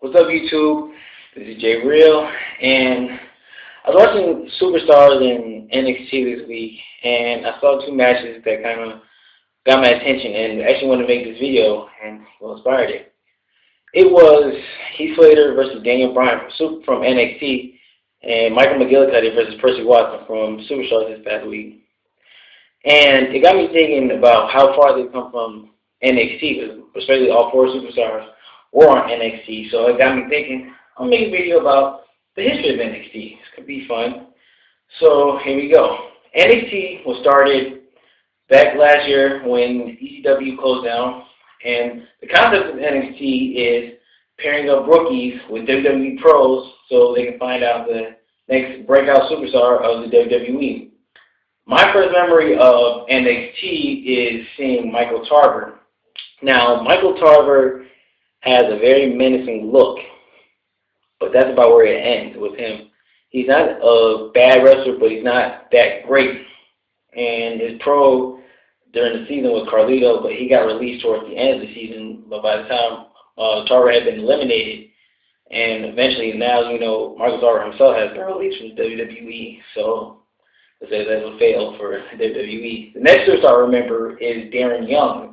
What's up, YouTube? This is Jay Real, and I was watching Superstars in NXT this week, and I saw two matches that kind of got my attention, and actually wanted to make this video, and inspired it. It was Heath Slater versus Daniel Bryan from NXT, and Michael McGillicuddy versus Percy Watson from Superstars this past week. And it got me thinking about how far they've come from NXT, especially all four superstars were on NXT. So it got me thinking, I'll make a video about the history of NXT. This could be fun. So here we go. NXT was started back last year when ECW closed down. And the concept of NXT is pairing up rookies with WWE pros so they can find out the next breakout superstar of the WWE. My first memory of NXT is seeing Michael Tarver. Now, Michael Tarver has a very menacing look, but that's about where it ends with him. He's not a bad wrestler, but he's not that great. And his pro during the season was Carlito, but he got released towards the end of the season. But by the time Tarver had been eliminated, and eventually now, Michael Tarver himself has been released from WWE. So let's say that was a fail for WWE. The next superstar I remember is Darren Young.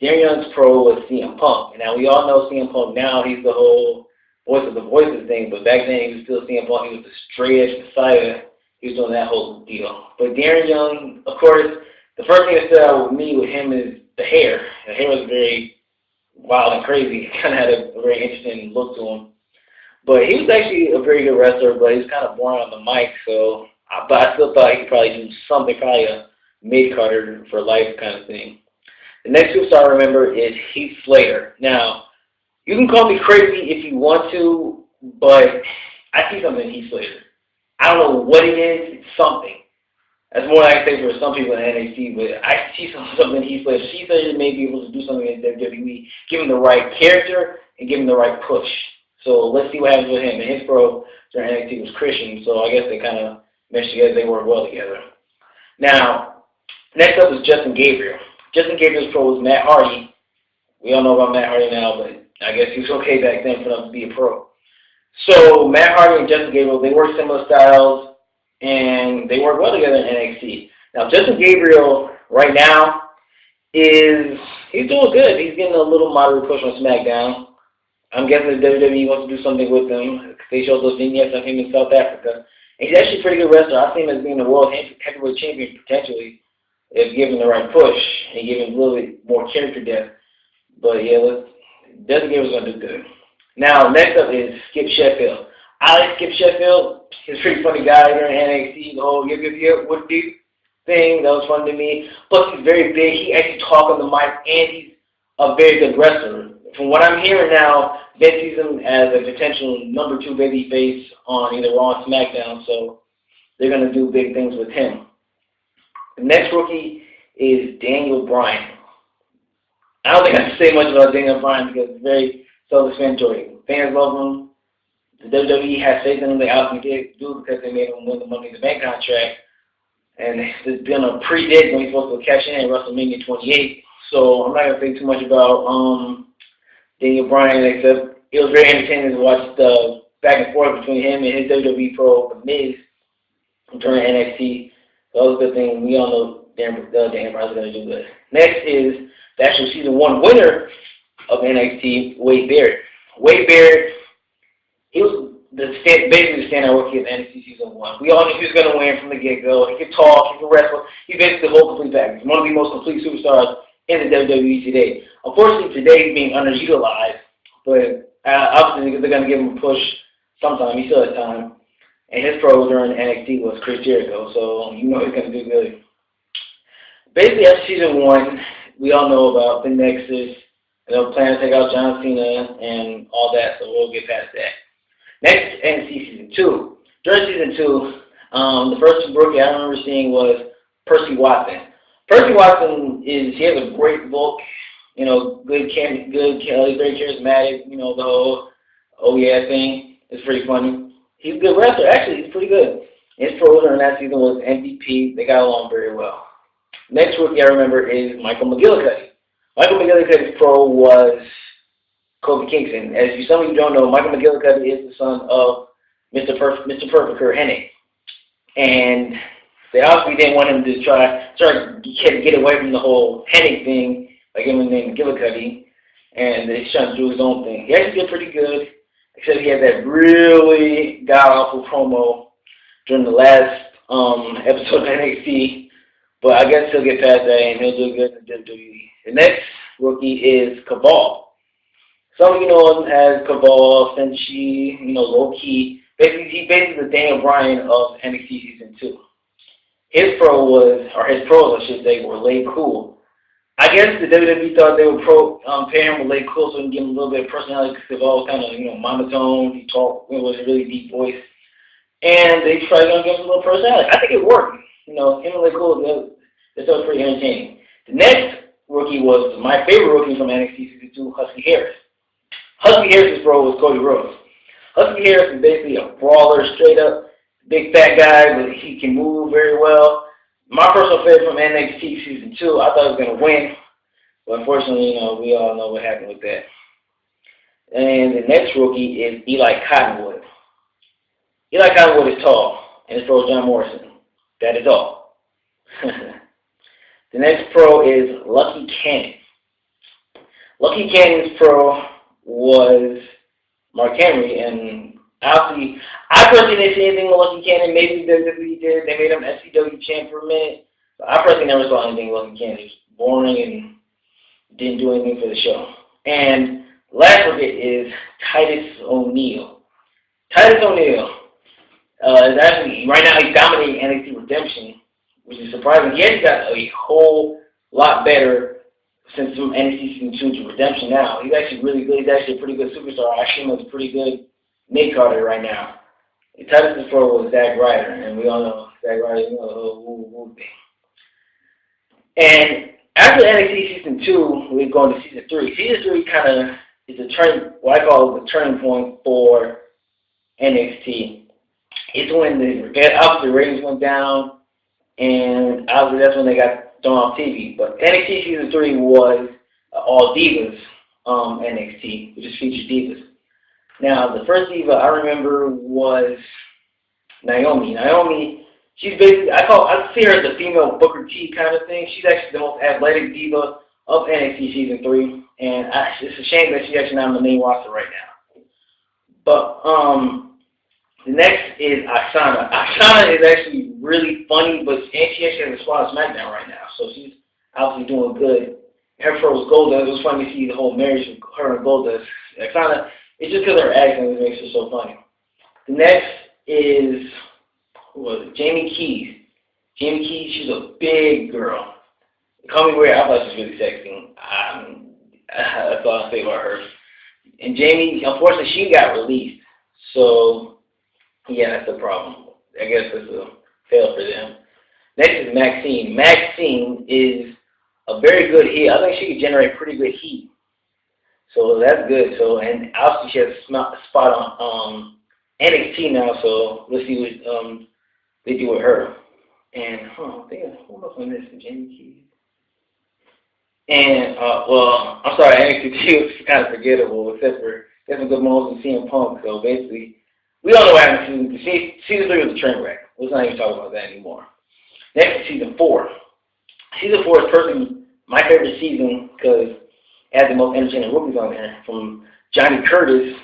Darren Young's pro was CM Punk. Now, we all know CM Punk now. He's the whole voice of the voices thing, but back then he was still CM Punk. He was the straight-edge Messiah. He was doing that whole deal. But Darren Young, of course, the first thing that stood out with me with him is the hair. The hair was very wild and crazy. He kind of had a very interesting look to him. But he was actually a very good wrestler, but he was kind of boring on the mic, so but I still thought he could probably do something, probably a mid-carder for life kind of thing. The next superstar I remember is Heath Slater. Now, you can call me crazy if you want to, but I see something in Heath Slater. I don't know what it is. It's something. That's more than I can say for some people in NXT, but I see something in Heath Slater. Heath Slater may be able to do something in WWE, give him the right character and give him the right push. So let's see what happens with him. And his pro during NXT was Christian, so I guess they kind of meshed together. They work well together. Now, next up is Justin Gabriel. Justin Gabriel's pro was Matt Hardy. We all know about Matt Hardy now, but I guess he was okay back then for him to be a pro. So Matt Hardy and Justin Gabriel, they work similar styles, and they work well together in NXT. Now, Justin Gabriel right now he's doing good. He's getting a little moderate push on SmackDown. I'm guessing the WWE wants to do something with him. They showed those vignettes of him in South Africa. And he's actually a pretty good wrestler. I see him as being the world heavyweight champion potentially if given the right push and given a little bit more character depth. But yeah, Justin Gabriel's going to do good. Now, next up is Skip Sheffield. I like Skip Sheffield. He's a pretty funny guy during NXT. The whole yip, what do you thing, that was fun to me. Plus, he's very big. He actually talks on the mic, and he's a very good wrestler. From what I'm hearing now, Vince sees him as a potential number 2 babyface on either Raw or SmackDown, so they're going to do big things with him. The next rookie is Daniel Bryan. I don't think I can say much about Daniel Bryan because it's very self-explanatory. Fans love him. The WWE has faith in him. They obviously did do because they made him win the Money in the Bank contract. And there's been a pre-date when he's supposed to cash in at WrestleMania 28. So I'm not going to say too much about Daniel Bryan, except it was very entertaining to watch the back and forth between him and his WWE pro, The Miz, during NXT. So that was a good thing. We all know Daniel Bryan's going to do good. Next is the actual Season 1 winner of NXT, Wade Barrett. Wade Barrett, he was basically the standout rookie of NXT Season 1. We all knew he was going to win from the get-go. He could talk, he could wrestle. He's basically the whole complete package. One of the most complete superstars in the WWE today. Unfortunately, today he's being underutilized, but obviously they're going to give him a push sometime. He still has time. And his pro during NXT was Chris Jericho, so you know he's going to do good. Basically, after Season 1, we all know about the Nexus. They're planning to take out John Cena and all that, so we'll get past that. Next, NXT Season 2. During Season 2, the first rookie I remember seeing was Percy Watson. Percy Watson he has a great look, good, he's very charismatic, the whole oh yeah thing. It's pretty funny. He's a good wrestler, actually, he's pretty good. His pro during that season was MVP. They got along very well. Next rookie I remember is Michael McGillicuddy. Michael McGillicuddy's pro was Kofi Kingston. As some of you don't know, Michael McGillicuddy is the son of Mr. Perfect Kurt Hennig. And they obviously didn't want him to try to get away from the whole Hennig thing, like him and McGillicuddy, and he's trying to do his own thing. He actually did pretty good, except he had that really god-awful promo during the last episode of NXT. But I guess he'll get past that and he'll do good in WWE. The next rookie is Cabal. Some of you know him as Cabal, Senshi, low-key. Basically, he's basically the Daniel Bryan of NXT Season 2. His pros, I should say, were Lay Cool. I guess the WWE thought they would pair him with Lay Cool so he can give him a little bit of personality because Cabal was kind of, monotone. He talked with a really deep voice. And they tried to give him a little personality. I think it worked. Him and Lay Cool, that was pretty entertaining. The next rookie was my favorite rookie from NXT Season 2, Husky Harris. Husky Harris's bro was Cody Rhodes. Husky Harris is basically a brawler, straight up, big fat guy, but he can move very well. My personal favorite from NXT Season 2, I thought he was going to win, but unfortunately, we all know what happened with that. And the next rookie is Eli Cottonwood. Eli Cottonwood is tall, and his pro is John Morrison. That is all. The next pro is Lucky Cannon. Lucky Cannon's pro was Mark Henry, and obviously, I personally didn't see anything with Lucky Cannon. Maybe WWE did. They made him SCW champ for a minute. But I personally never saw anything with Lucky Cannon. He was boring and didn't do anything for the show. And last of it is Titus O'Neil. Titus O'Neil is actually, right now, he's dominating NXT Redemption, which is surprising. He actually got a whole lot better since from NXT Season 2 to Redemption now. He's actually really good. He's actually a pretty good superstar. I see him as a pretty good mid-carder right now. Titus' pro was Zack Ryder, and we all know Zack Ryder, the whole woo thing. And after NXT Season 2, we're going to Season 3. Season 3 kind of is what I call the turning point for NXT. It's when the ratings went down, and obviously that's when they got thrown off TV. But NXT Season 3 was all divas NXT, which just featured divas. Now, the first diva I remember was Naomi. Naomi, she's basically, I see her as a female Booker T kind of thing. She's actually the most athletic diva of NXT Season 3, and it's a shame that she's actually not on the main roster right now. But the next is Oksana. Oksana is actually really funny, but she actually has a spot on SmackDown right now, so she's obviously doing good. Her pro was Goldust. It was funny to see the whole marriage of her and Goldust. Oksana, it's just because of her accent that makes her so funny. The next is, who was it? Jamie Keys. Jamie Keys, she's a big girl. Call me weird, I thought she was really sexy. That's all I'll say about her. And Jamie, unfortunately, she got released. So, yeah, that's the problem. I guess it's a fail for them. Next is Maxine. Maxine is a very good heel. I think she can generate pretty good heat. So that's good. So, and obviously she has a spot on NXT now, so let's see what they do with her. And, I think who else on this? Jamie Keys. And, I'm sorry, NXT was kind of forgettable, except for some good moments in CM Punk. So basically, we all know what happened to Season 3 was a train wreck. Let's not even talk about that anymore. Next is Season 4. Season 4 is personally my favorite season because it has the most entertaining rookies on there. From Johnny Curtis.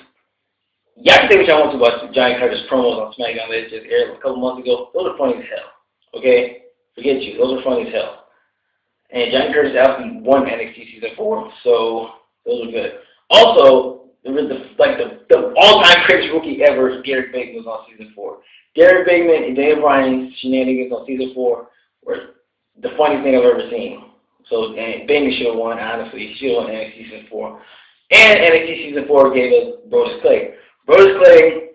Y'all can say what y'all want to about Johnny Curtis promos on SmackDown that just aired a couple months ago. Those are funny as hell. Okay? Forget you. Those are funny as hell. And Johnny Curtis actually won NXT Season 4, so those are good. Also, the all-time greatest rookie ever, Derek Bateman, was on Season 4. Derek Bateman and Daniel Bryan's shenanigans on Season 4 were the funniest thing I've ever seen. So, and Bateman should have won, honestly. He should have won NXT Season 4. And NXT Season 4 gave us Brodus Clay. Brodus Clay,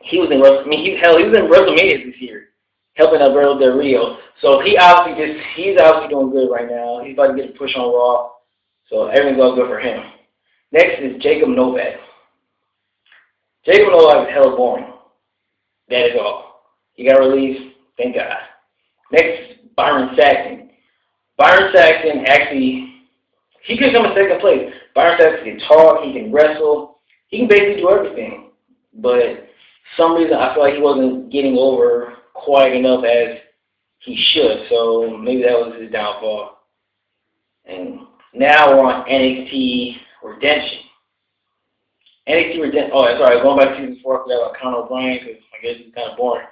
he was in WrestleMania this year, helping Alberto Del Rio. So he's obviously doing good right now. He's about to get a push on Raw. So everything's all good for him. Next is Jacob Novak. Jacob Novak is hella boring. That is all. He got released. Thank God. Next is Byron Saxton. Byron Saxton actually, he could come in second place. Byron Saxton can talk, he can wrestle, he can basically do everything. But for some reason, I feel like he wasn't getting over quite enough as he should. So maybe that was his downfall. And now we're on NXT Redemption. NXT Redemption. Oh, sorry. Going back to season 4, I forgot about Conor O'Brien because I guess he's kind of boring.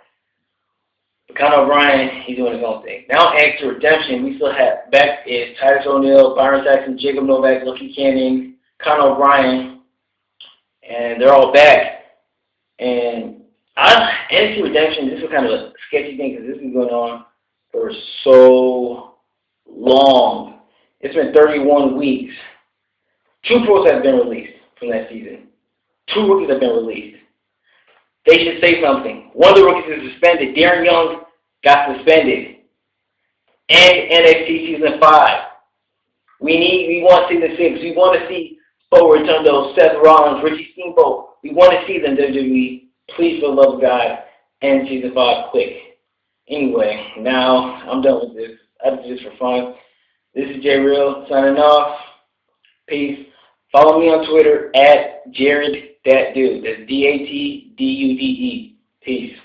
But Conor O'Brien, he's doing his own thing. Now on NXT Redemption, we still have back is Titus O'Neil, Byron Saxton, Jacob Novak, Lucky Cannon, Conor O'Brien, and they're all back. And NXT Redemption, this is kind of a sketchy thing because this has been going on for so long. It's been 31 weeks. 2 pros have been released from that season. 2 rookies have been released. They should say something. One of the rookies is suspended. Darren Young got suspended. And NXT Season 5. We want Season 6. We want to see Bo Rotundo, Seth Rollins, Richie Steamboat. We want to see them, WWE. Please, for the love of God, end Season 5 quick. Anyway, now I'm done with this. I did this for fun. This is J Real signing off. Peace. Follow me on Twitter at JaredThatDude. That's DATDUDE. Peace.